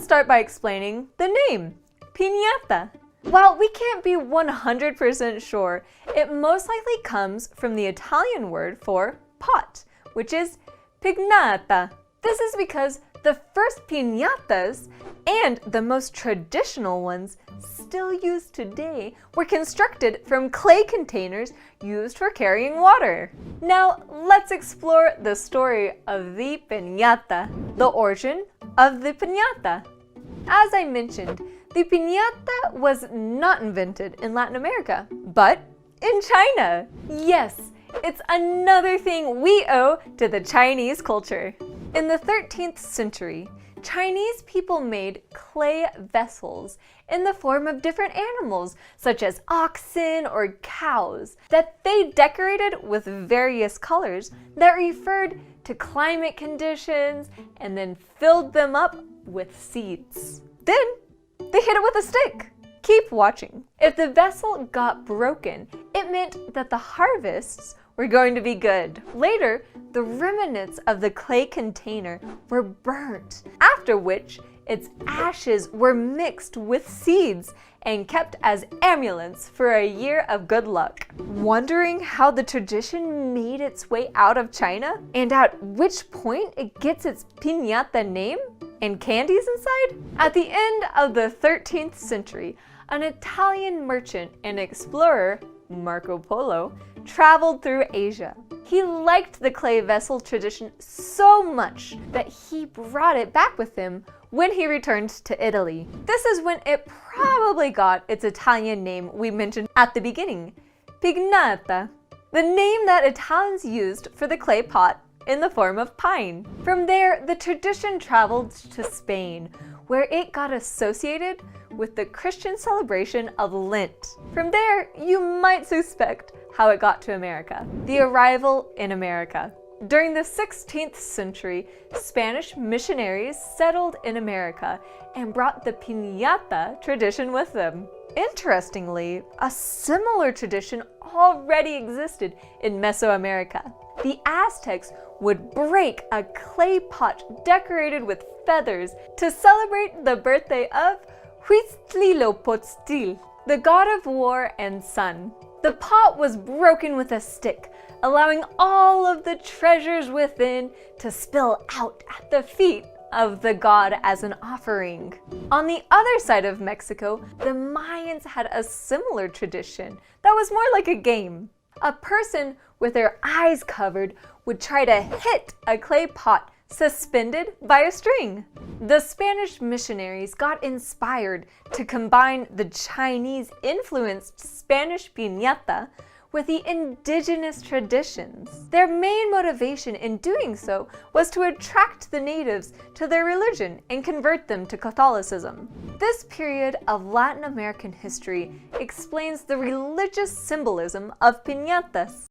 start by explaining the name, piñata. While we can't be 100% sure, it most likely comes from the Italian word for pot, which is pignata. This is because the first piñatas, and the most traditional ones still used today, were constructed from clay containers used for carrying water. Now, let's explore the story of the piñata, the origin of the piñata. As I mentioned, the piñata was not invented in Latin America, but in China. Yes, it's another thing we owe to the Chinese culture. In the 13th century, Chinese people made clay vessels in the form of different animals, such as oxen or cows, that they decorated with various colors that referred to climate conditions and then filled them up with seeds. Then they hit it with a stick. Keep watching. If the vessel got broken, it meant that the harvests were going to be good. Later, the remnants of the clay container were burnt, after which its ashes were mixed with seeds and kept as amulets for a year of good luck. Wondering how the tradition made its way out of China and at which point it gets its piñata name and candies inside? At the end of the 13th century, an Italian merchant and explorer, Marco Polo, traveled through Asia. He liked the clay vessel tradition so much that he brought it back with him when he returned to Italy. This is when it probably got its Italian name we mentioned at the beginning, pignata, the name that Italians used for the clay pot in the form of pine. From there, the tradition traveled to Spain, where it got associated with the Christian celebration of Lent. From there, you might suspect how it got to America. The arrival in America. During the 16th century, Spanish missionaries settled in America and brought the piñata tradition with them. Interestingly, a similar tradition already existed in Mesoamerica. The Aztecs would break a clay pot decorated with feathers to celebrate the birthday of Huitzilopochtli, the god of war and sun. The pot was broken with a stick, allowing all of the treasures within to spill out at the feet of the god as an offering. On the other side of Mexico, the Mayans had a similar tradition that was more like a game. A person with their eyes covered would try to hit a clay pot suspended by a string. The Spanish missionaries got inspired to combine the Chinese-influenced Spanish piñata with the indigenous traditions. Their main motivation in doing so was to attract the natives to their religion and convert them to Catholicism. This period of Latin American history explains the religious symbolism of piñatas.